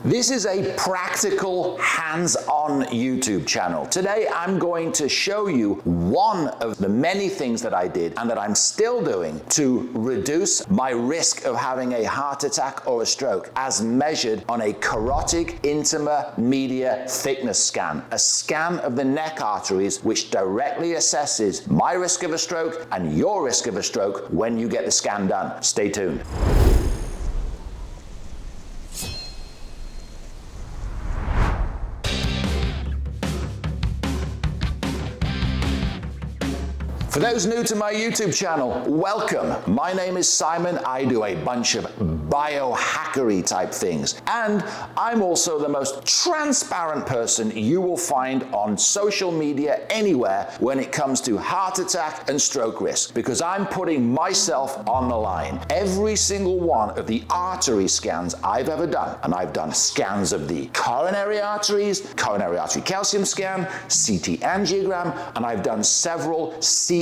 This is a practical, hands-on YouTube channel. Today I'm going to show you one of the many things that I did and that I'm still doing to reduce my risk of having a heart attack or a stroke as measured on a carotid intima-media thickness scan, a scan of the neck arteries which directly assesses my risk of a stroke and your risk of a stroke when you get the scan done. Stay tuned. For those new to my YouTube channel, welcome. My name is Simon. I do a bunch of biohackery type things. And I'm also the most transparent person you will find on social media anywhere when it comes to heart attack and stroke risk, because I'm putting myself on the line. Every single one of the artery scans I've ever done, and I've done scans of the coronary arteries, coronary artery calcium scan, CT angiogram, and I've done several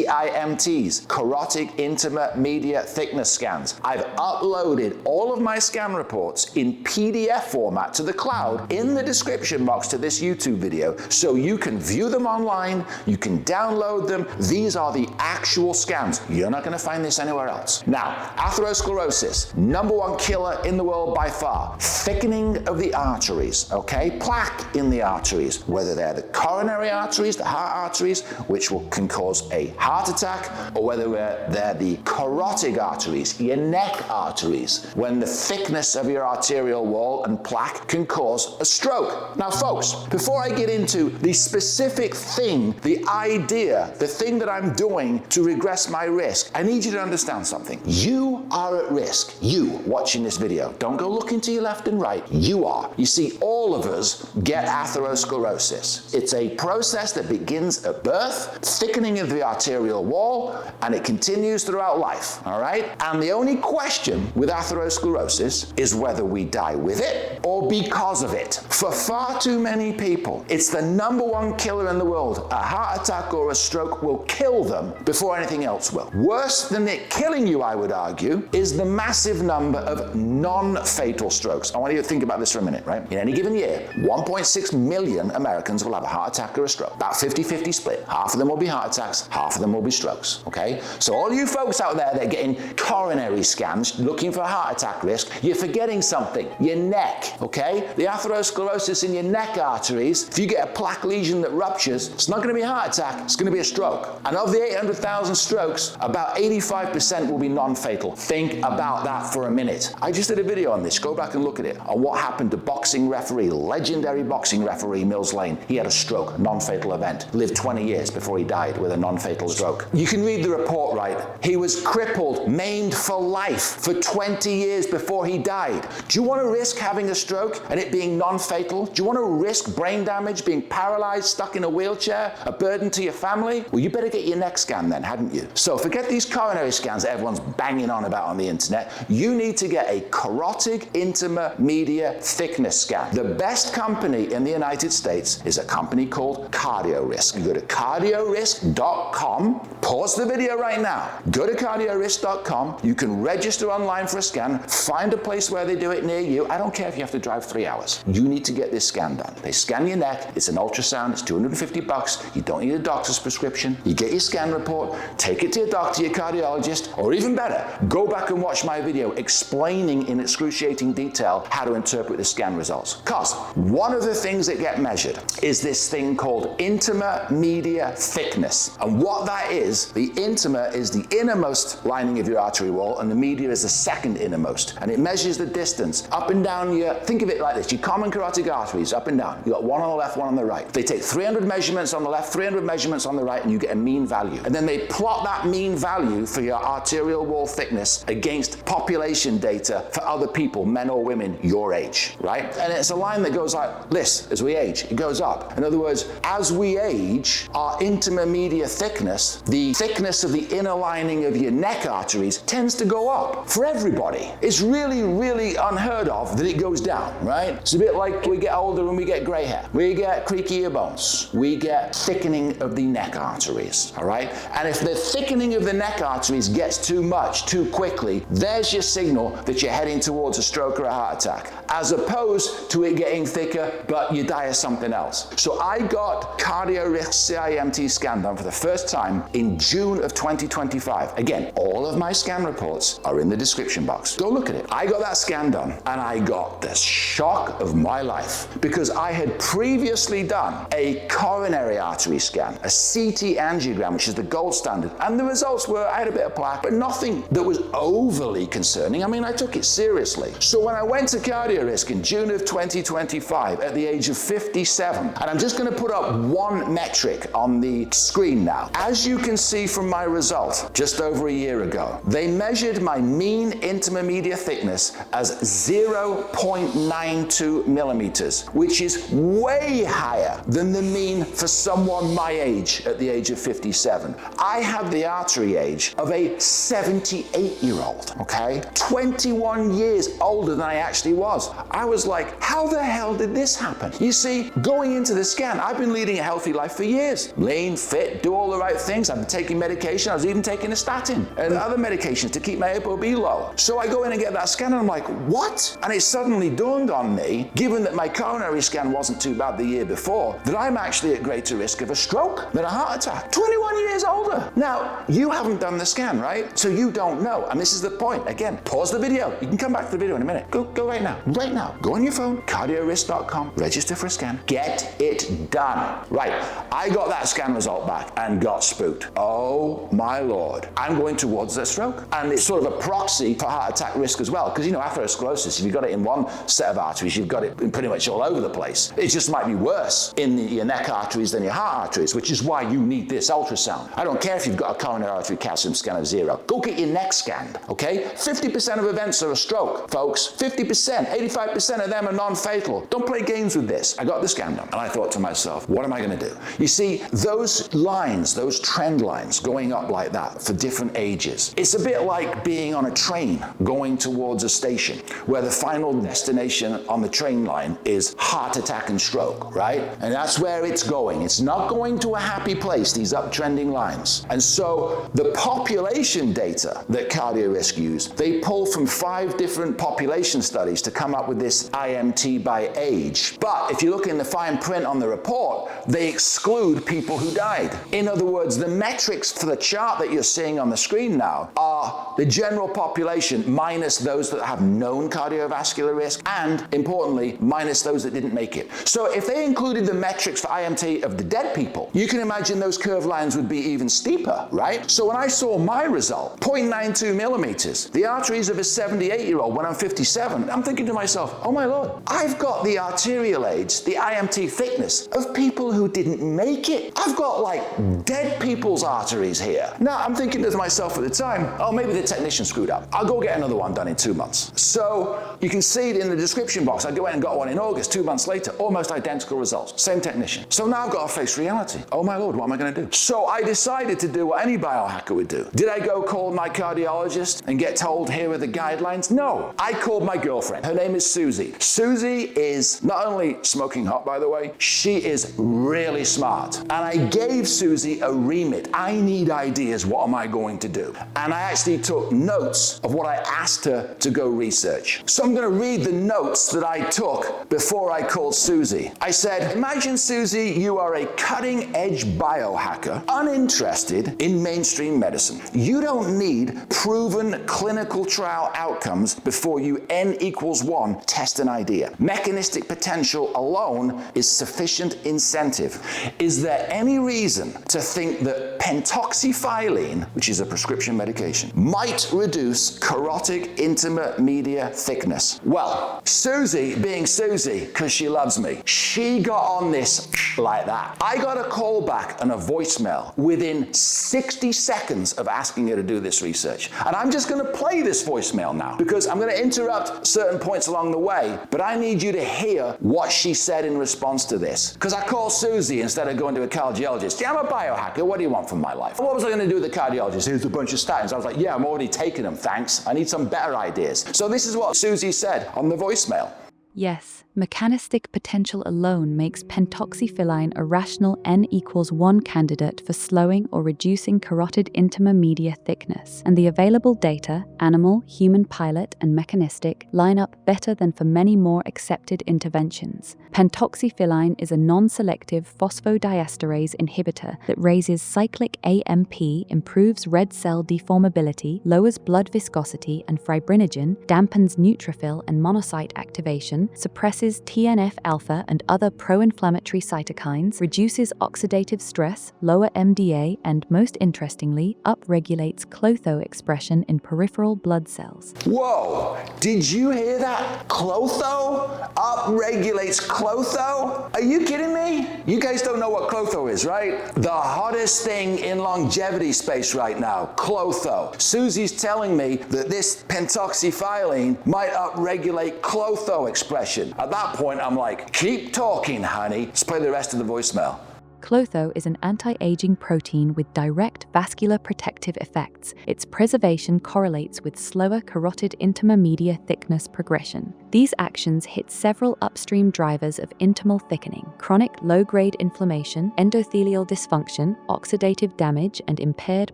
CIMTs, carotid intima-media thickness scans. I've uploaded all of my scan reports in PDF format to the cloud in the description box to this YouTube video, so you can view them online, you can download them. These are the actual scans. You're not going to find this anywhere else. Now, atherosclerosis, #1 killer in the world by far. Thickening of the arteries, okay? Plaque in the arteries, whether they're the coronary arteries, the heart arteries, which can cause a heart attack, or whether they're the carotid arteries, your neck arteries, when the thickness of your arterial wall and plaque can cause a stroke. Now folks, before I get into the specific thing, the idea, the thing that I'm doing to regress my risk, I need you to understand something. You are at risk. You watching this video. Don't go looking to your left and right. You are. You see, all of us get atherosclerosis. It's a process that begins at birth, thickening of the arterial wall, and it continues throughout life, all right? And the only question with atherosclerosis is whether we die with it or because of it. For far too many people, it's the #1 killer in the world. A heart attack or a stroke will kill them before anything else will. Worse than it killing you, I would argue, is the massive number of non-fatal strokes. I want you to think about this for a minute, right? In any given year, 1.6 million Americans will have a heart attack or a stroke. About 50-50 split. Half of them will be heart attacks, half of them will be strokes, okay? So all you folks out there that are getting coronary scans looking for heart attack risk, you're forgetting something. Your neck, okay? The atherosclerosis in your neck arteries, if you get a plaque lesion that ruptures, it's not going to be a heart attack, it's going to be a stroke. And of the 800,000 strokes, about 85% will be non-fatal. Think about that for a minute. I just did a video on this. Go back and look at it, on what happened to boxing referee, legendary boxing referee Mills Lane. He had a stroke, non-fatal event. Lived 20 years before he died with a non-fatal stroke. You can read the report, right? He was crippled, maimed for life for 20 years before he died. Do you want to risk having a stroke and it being non-fatal? Do you want to risk brain damage, being paralyzed, stuck in a wheelchair, a burden to your family? Well, you better get your neck scanned then, hadn't you? So forget these coronary scans that everyone's banging on about on the internet. You need to get a carotid intima-media thickness scan. The best company in the United States is a company called CARDIORISK. You go to cardiorisk.com, pause the video right now, go to cardiorisk.com, you can register online for a scan, find a place where they do it near you. I don't care if you have to drive 3 hours. You need to get this scan done. They scan your neck, it's an ultrasound, it's $250, you don't need a doctor's prescription, you get your scan report, take it to your doctor, your cardiologist, or even better, go back and watch my video explaining in excruciating detail how to interpret the scan results. Because one of the things that get measured is this thing called intima-media thickness. And what that is, the intima is the innermost lining of your artery wall, and the media is the second innermost. And it measures the distance up and down your, think of it like this, your common carotid arteries, up and down. You got one on the left, one on the right. They take 300 measurements on the left, 300 measurements on the right, and you get a mean value. And then they plot that mean value for your arterial wall thickness against population data for other people, men or women, your age, right? And it's a line that goes like this as we age. It goes up. In other words, as we age, our intima-media thickness, the thickness of the inner lining of your neck arteries, tends to go up for everybody. It's really, really unheard of that it goes down, right? It's a bit like we get older and we get gray hair. We get creaky ear bones. We get thickening of the neck arteries, all right? And if the thickening of the neck arteries gets too much, too quickly, there's your signal that you're heading towards a stroke or a heart attack, as opposed to it getting thicker, but you die of something else. So I got CARDIORISK CIMT scan done for the first time in June of 2025. Again, all of my scan reports are in the description box. Go look at it. I got that scan done and I got the shock of my life because I had previously done a coronary artery scan, a CT angiogram, which is the gold standard. And the results were, I had a bit of plaque, but nothing that was overly concerning. I mean, I took it seriously. So when I went to CARDIORISK in June of 2025 at the age of 57, and I'm just going to put up one metric on the screen now. As you can see from my result, just over a year ago, they measured my mean intima-media thickness as 0.92 millimeters, which is way higher than the mean for someone my age at the age of 57. I have the artery age of a 78-year-old, okay? 21 years older than I actually was. I was like, how the hell did this happen? You see, going into the scan, I've been leading a healthy life for years. Lean, fit, do all the right things. I've been taking medication. I was even taking a statin and other medications to keep my ApoB low. So I go in and get that scan and I'm like, what? And it suddenly dawned on me, given that my coronary scan wasn't too bad the year before, that I'm actually at greater risk of a stroke than a heart attack. 21 years older. Now, you haven't done the scan, right? So you don't know. And this is the point. Again, pause the video. You can come back to the video in a minute. Go right now. Right now. Go on your phone, cardiorisk.com, register for a scan, get it done. Right. I got that scan result back and got spooked. Oh my Lord. I'm going towards a stroke. And it's sort of a proxy for heart attack risk as well. Because, you know, atherosclerosis, if you've got it in one set of arteries, you've got it pretty much all over the place. It just might be worse in your neck arteries than your heart arteries, which is why you need this ultrasound. I don't care if you've got a coronary artery calcium scan of 0. Go get your neck scanned, okay? 50% of events are a stroke, folks. 50%, 85% of them are non-fatal. Don't play games with this. I got the scan done, and I thought to myself, what am I going to do? You see, those lines, those trend lines going up like that for different ages, it's a bit like being on a train going towards a station where the final destination on the train line is heart attack and stroke, right? And that's where it's going. It's not going to a happy place, these uptrending lines. And so the population data that CARDIORISK use, they pull from 5 different population studies to come up with this IMT by age. But if you look in the fine print on the report, they exclude people who died. In other words, the metrics for the chart that you're seeing on the screen now are the general population minus those that have known cardiovascular risk and, importantly, minus those that didn't make it. So if they included the metrics for IMT of the dead people, you can imagine those curved lines would be even steeper, right? So when I saw my result, 0.92 millimeters, the arteries of a 78-year-old when I'm 57, I'm thinking to myself, oh my Lord, I've got the arterial age, the IMT thickness of people who didn't make it. I've got like dead people's arteries here. Now I'm thinking to myself at the time, oh, maybe the technician screwed up. I'll go get another one done in 2 months. So you can see it in the description box. I went and got one in August, 2 months later, almost identical results, same technician. So now I've got to face reality. Oh my Lord, what am I going to do? So I decided to do what any biohacker would do. Did I go call my cardiologist and get told here are the guidelines? No. I called my girlfriend. Her name is Susie. Susie is not only smoking hot, by the way, she is really smart. And I gave Susie a remit. I need ideas. What am I going to do? And I actually took notes of what I asked her to go research. So I'm going to read the notes that I took before I called Susie. I said, imagine, Susie, you are a cutting-edge biohacker, uninterested in mainstream medicine. You don't need proven clinical trial outcomes before you N=1 test an idea. Mechanistic potential alone is sufficient incentive. Is there any reason to think that Pentoxifylline, which is a prescription medication, might reduce carotid intima-media thickness? Well, Susie, being Susie, because she loves me, she got on this like that. I got a call back and a voicemail within 60 seconds of asking her to do this research. And I'm just going to play this voicemail now because I'm going to interrupt certain points along the way, but I need you to hear what she said in response to this. Because I called Susie instead of going to a cardiologist. Yeah, I'm a biohacker. What do you want from my life? What was I going to do with the cardiologist? Here's a bunch of statins. I was like, yeah, I'm already taking them, thanks. I need some some better ideas. So this is what Susie said on the voicemail. Yes, mechanistic potential alone makes pentoxifylline a rational N=1 candidate for slowing or reducing carotid intima-media thickness, and the available data, animal, human pilot, and mechanistic, line up better than for many more accepted interventions. Pentoxifylline is a non-selective phosphodiesterase inhibitor that raises cyclic AMP, improves red cell deformability, lowers blood viscosity and fibrinogen, dampens neutrophil and monocyte activation, suppresses TNF-alpha and other pro-inflammatory cytokines, reduces oxidative stress, lower MDA, and, most interestingly, upregulates clotho expression in peripheral blood cells. Whoa! Did you hear that? Clotho? Upregulates clotho? Are you kidding me? You guys don't know what clotho is, right? The hottest thing in longevity space right now, clotho. Susie's telling me that this pentoxifylline might upregulate clotho expression. At that point, I'm like, keep talking, honey. Let's play the rest of the voicemail. Clotho is an anti-aging protein with direct vascular protective effects. Its preservation correlates with slower carotid intima-media thickness progression. These actions hit several upstream drivers of intimal thickening: chronic low-grade inflammation, endothelial dysfunction, oxidative damage, and impaired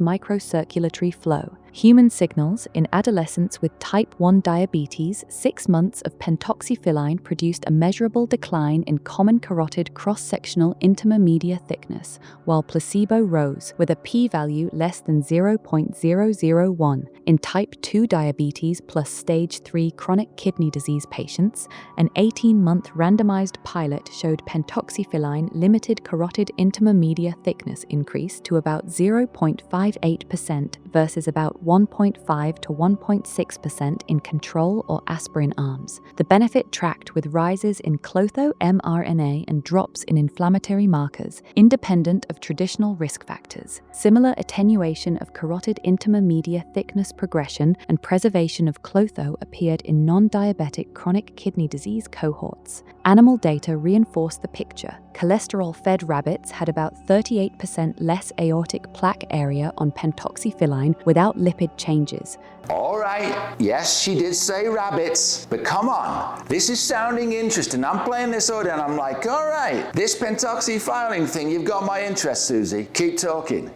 microcirculatory flow. Human signals: in adolescents with type 1 diabetes, 6 months of pentoxifylline produced a measurable decline in common carotid cross-sectional intima-media thickness, while placebo rose, with a p-value less than 0.001. In type 2 diabetes plus stage 3 chronic kidney disease patients, an 18-month randomized pilot showed pentoxifylline limited carotid intima-media thickness increase to about 0.58% versus about 1.5 to 1.6% in control or aspirin arms. The benefit tracked with rises in clotho mRNA and drops in inflammatory markers, independent of traditional risk factors. Similar attenuation of carotid intima-media thickness progression and preservation of clotho appeared in non-diabetic chronic kidney disease cohorts. Animal data reinforced the picture. Cholesterol-fed rabbits had about 38% less aortic plaque area on pentoxifylline without lipid changes. All right, yes, she did say rabbits, but come on, this is sounding interesting. I'm playing this order and I'm like, all right, this pentoxifylline thing, you've got my interest, Susie. Keep talking.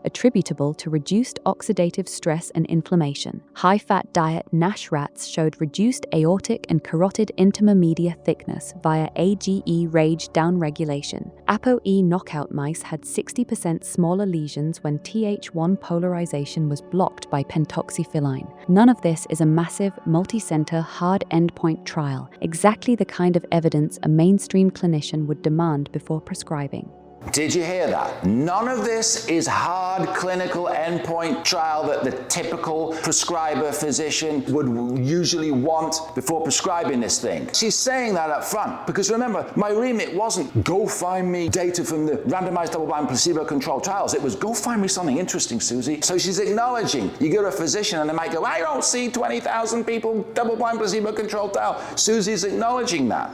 Attributable to reduced oxidative stress and inflammation. High-fat diet NASH rats showed reduced aortic and carotid intima-media thickness via AGE-RAGE downregulation. ApoE knockout mice had 60% smaller lesions when Th1 polarization was blocked by pentoxifylline. None of this is a massive, multi-center, hard endpoint trial, exactly the kind of evidence a mainstream clinician would demand before prescribing. Did you hear that? None of this is hard clinical endpoint trial that the typical prescriber physician would usually want before prescribing this thing. She's saying that up front because remember, my remit wasn't go find me data from the randomized double-blind placebo-controlled trials. It was go find me something interesting, Susie. So she's acknowledging. You go to a physician and they might go, I don't see 20,000 people double-blind placebo-controlled trial. Susie's acknowledging that.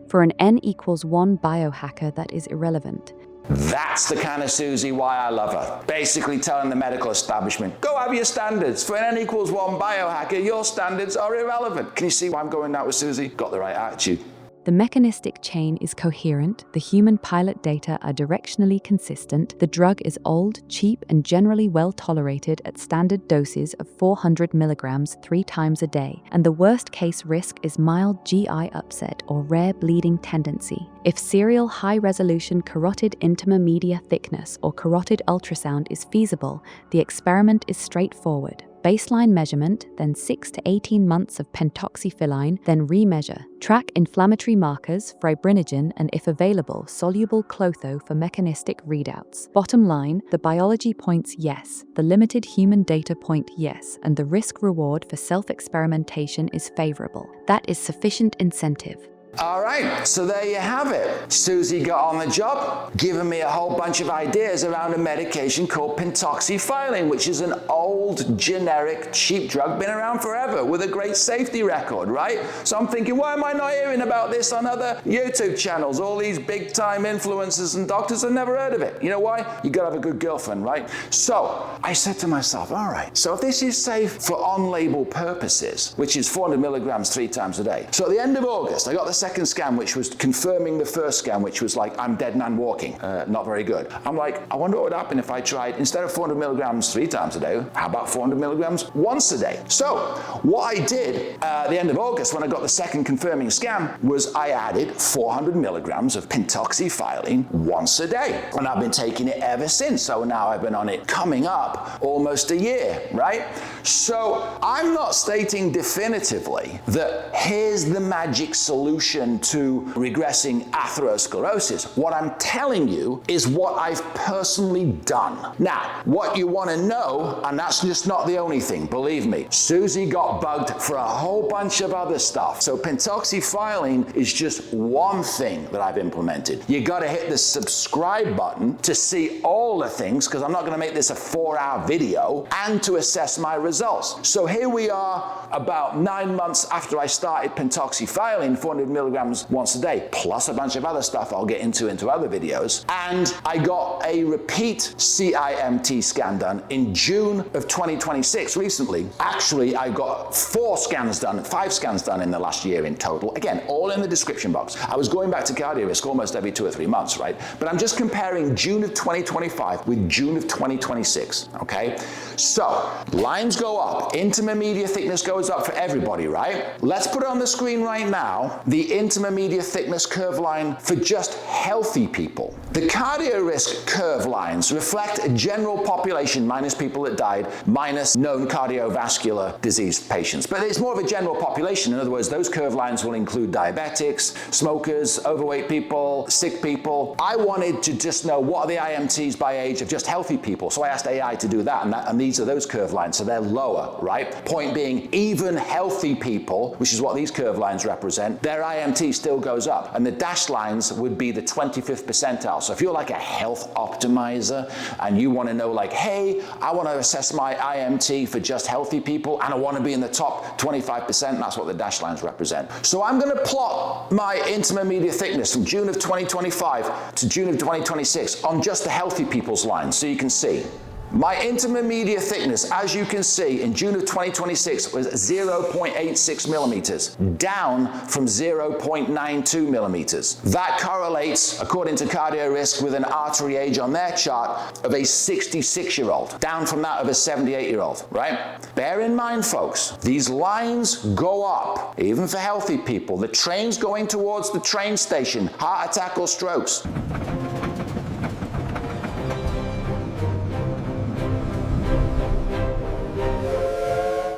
For an N=1 biohacker, that is irrelevant. That's the kind of Susie why I love her. Basically telling the medical establishment, go have your standards. For an N=1 biohacker, your standards are irrelevant. Can you see why I'm going out with Susie? Got the right attitude. The mechanistic chain is coherent, the human pilot data are directionally consistent, the drug is old, cheap, and generally well tolerated at standard doses of 400 milligrams 3 times a day, and the worst case risk is mild GI upset or rare bleeding tendency. If serial high-resolution carotid intima-media thickness or carotid ultrasound is feasible, the experiment is straightforward. Baseline measurement, then 6 to 18 months of pentoxifylline, then remeasure. Track inflammatory markers, fibrinogen, and if available, soluble clotho for mechanistic readouts. Bottom line, the biology points yes, the limited human data point yes, and the risk-reward for self-experimentation is favorable. That is sufficient incentive. All right, so there you have it. Susie got on the job, giving me a whole bunch of ideas around a medication called Pentoxifylline, which is an old, generic, cheap drug, been around forever with a great safety record, right? So I'm thinking, why am I not hearing about this on other YouTube channels? All these big-time influencers and doctors have never heard of it. You know why? You gotta have a good girlfriend, right? So I said to myself, all right, so if this is safe for on-label purposes, which is 400 milligrams 3 times a day. So at the end of August, I got the second scan, which was confirming the first scan, which was like, I'm dead man walking. Not very good. I'm like, I wonder what would happen if I tried, instead of 400 milligrams 3 times a day, how about 400 milligrams once a day? So what I did at the end of August, when I got the second confirming scan, was I added 400 milligrams of Pentoxifylline once a day. And I've been taking it ever since. So now I've been on it coming up almost a year, right? So I'm not stating definitively that here's the magic solution to regressing atherosclerosis. What I'm telling you is what I've personally done. Now, what you want to know, and that's just not the only thing, believe me, Susie got bugged for a whole bunch of other stuff. So Pentoxifylline is just one thing that I've implemented. You got to hit the subscribe button to see all the things, because I'm not going to make this a 4-hour video, and to assess my results. So here we are about 9 months after I started Pentoxifylline, 400 milligrams once a day, plus a bunch of other stuff I'll get into other videos. And I got a repeat CIMT scan done in June of 2026 recently. Actually, I got 5 scans done in the last year in total. Again, all in the description box. I was going back to CardioRisk almost every 2 or 3 months, right? But I'm just comparing June of 2025 with June of 2026, okay? So, lines go up, intima-media thickness goes up for everybody, right? Let's put it on the screen right now, the intima-media thickness curve line for just healthy people. The CARDIORISK curve lines reflect a general population minus people that died, minus known cardiovascular disease patients. But it's more of a general population. In other words, those curve lines will include diabetics, smokers, overweight people, sick people. I wanted to just know what are the IMTs by age of just healthy people. So I asked AI to do that, and these are those curve lines, so they're lower, right? Point being, even healthy people, which is what these curve lines represent, their IMT still goes up. And the dashed lines would be the 25th percentile. So if you're like a health optimizer and you want to know like, hey, I want to assess my IMT for just healthy people and I want to be in the top 25%, that's what the dashed lines represent. So I'm going to plot my intima-media thickness from June of 2025 to June of 2026 on just the healthy people's line, so you can see. My intima-media thickness, as you can see, in June of 2026 was 0.86 millimeters, down from 0.92 millimeters. That correlates, according to CardioRisk, with an artery age on their chart of a 66-year-old, down from that of a 78-year-old, right? Bear in mind, folks, these lines go up, even for healthy people. The train's going towards the train station, heart attack or strokes.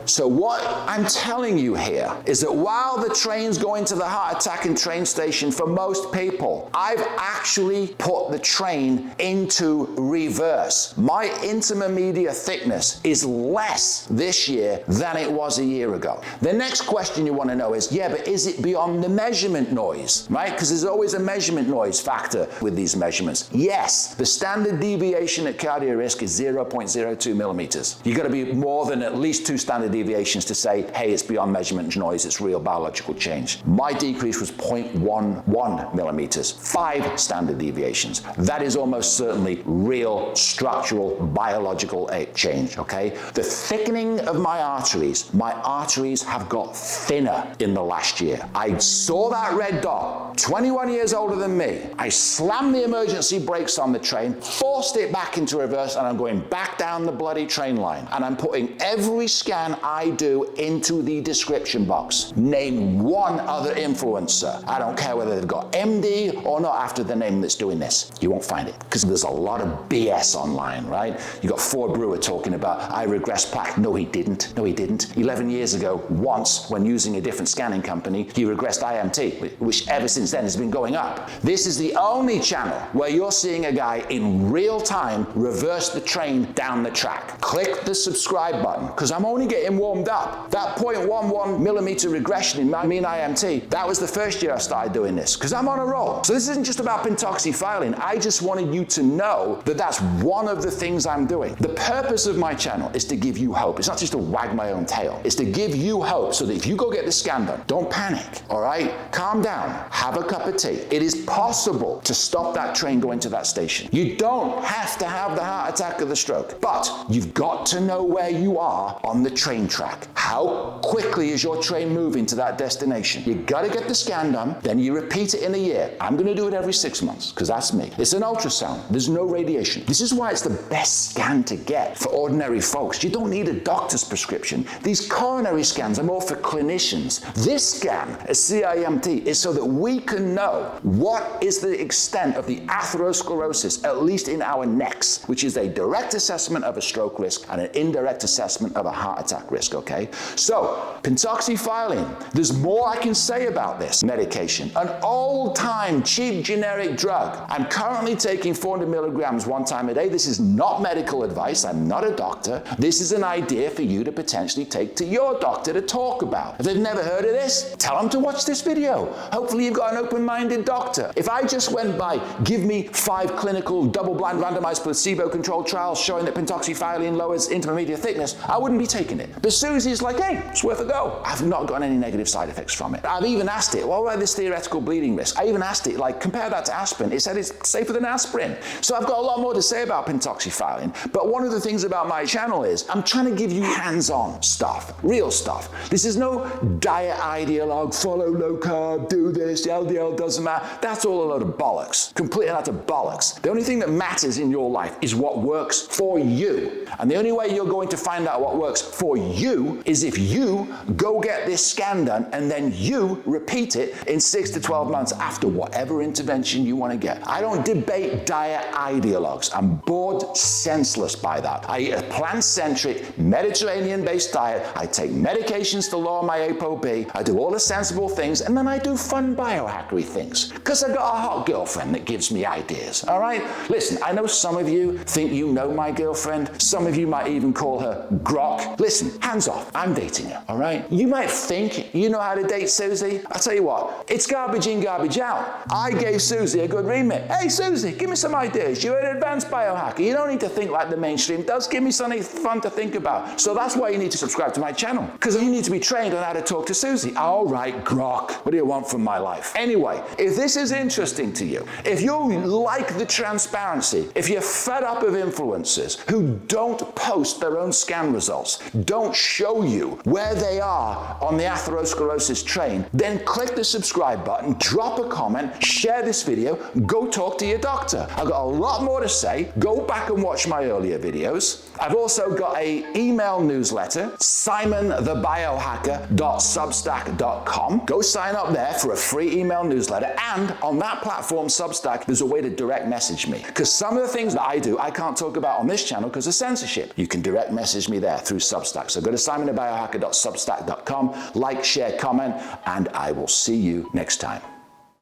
So what I'm telling you here is that while the train's going to the heart attack and train station for most people, I've actually put the train into reverse. My intima-media thickness is less this year than it was a year ago. The next question you want to know is, yeah, but is it beyond the measurement noise, right? Because there's always a measurement noise factor with these measurements. Yes, the standard deviation at CardioRisk is 0.02 millimeters. You've got to be more than at least 2 standard deviations to say, hey, it's beyond measurement noise, it's real biological change. My decrease was 0.11 millimeters, 5 standard deviations. That is almost certainly real structural biological change, okay? The thickening of my arteries have got thinner in the last year. I saw that red dot, 21 years older than me. I slammed the emergency brakes on the train, forced it back into reverse, and I'm going back down the bloody train line. And I'm putting every scan I do into the description box. Name one other influencer. I don't care whether they've got MD or not after the name that's doing this. You won't find it because there's a lot of BS online, right? You got Ford Brewer talking about, I regressed plaque. No, he didn't. No, he didn't. 11 years ago, once, when using a different scanning company, he regressed IMT, which ever since then has been going up. This is the only channel where you're seeing a guy in real time reverse the train down the track. Click the subscribe button because I'm only getting warmed up. That 0.11 millimeter regression in my mean IMT, that was the first year I started doing this, because I'm on a roll. So this isn't just about pentoxifylline. I just wanted you to know that that's one of the things I'm doing. The purpose of my channel is to give you hope. It's not just to wag my own tail. It's to give you hope so that if you go get the scan done, don't panic, all right? Calm down, have a cup of tea. It is possible to stop that train going to that station. You don't have to have the heart attack or the stroke, but you've got to know where you are on the train track. How quickly is your train moving to that destination? You gotta get the scan done, then you repeat it in a year. I'm gonna do it every 6 months, because that's me. It's an ultrasound, there's no radiation. This is why it's the best scan to get for ordinary folks. You don't need a doctor's prescription. These coronary scans are more for clinicians. This scan, a CIMT, is so that we can know what is the extent of the atherosclerosis, at least in our necks, which is a direct assessment of a stroke risk and an indirect assessment of a heart attack risk, okay? So, pentoxifylline, there's more I can say about this medication. An old-time, cheap, generic drug. I'm currently taking 400 milligrams one time a day. This is not medical advice. I'm not a doctor. This is an idea for you to potentially take to your doctor to talk about. If they've never heard of this, tell them to watch this video. Hopefully you've got an open-minded doctor. If I just went by, give me 5 clinical, double-blind, randomized, placebo-controlled trials showing that pentoxifylline lowers intima-media thickness, I wouldn't be taking it. But Susie's like, hey, it's worth a go. I've not gotten any negative side effects from it. I've even asked it, what about this theoretical bleeding risk? I even asked it, like, compare that to aspirin. It said it's safer than aspirin. So I've got a lot more to say about pentoxifylline. But one of the things about my channel is I'm trying to give you hands-on stuff, real stuff. This is no diet ideologue, follow low carb, do this, the LDL doesn't matter. That's all a load of bollocks. Completely utter bollocks. The only thing that matters in your life is what works for you. And the only way you're going to find out what works for you is if you go get this scan done and then you repeat it in 6 to 12 months after whatever intervention you want to get. I don't debate diet ideologues. I'm bored senseless by that. I eat a plant-centric, Mediterranean-based diet. I take medications to lower my ApoB. I do all the sensible things, and then I do fun biohackery things. Because I've got a hot girlfriend that gives me ideas, all right? Listen, I know some of you think you know my girlfriend. Some of you might even call her Grok. Listen, hands off. I'm dating her, all right? You might think you know how to date Susie. I'll tell you what, it's garbage in, garbage out. I gave Susie a good remit. Hey, Susie, give me some ideas. You're an advanced biohacker. You don't need to think like the mainstream does. Give me something fun to think about. So that's why you need to subscribe to my channel, because you need to be trained on how to talk to Susie. All right, Grok, what do you want from my life? Anyway, if this is interesting to you, if you like the transparency, if you're fed up of influencers who don't post their own scan results, don't show you where they are on the atherosclerosis train, then click the subscribe button, drop a comment, share this video, go talk to your doctor. I've got a lot more to say. Go back and watch my earlier videos. I've also got an email newsletter, simonthebiohacker.substack.com. Go sign up there for a free email newsletter, and on that platform, Substack, there's a way to direct message me. Because some of the things that I do, I can't talk about on this channel because of censorship. You can direct message me there through Substack. So go to simonthebiohacker.substack.com, like, share, comment, and I will see you next time.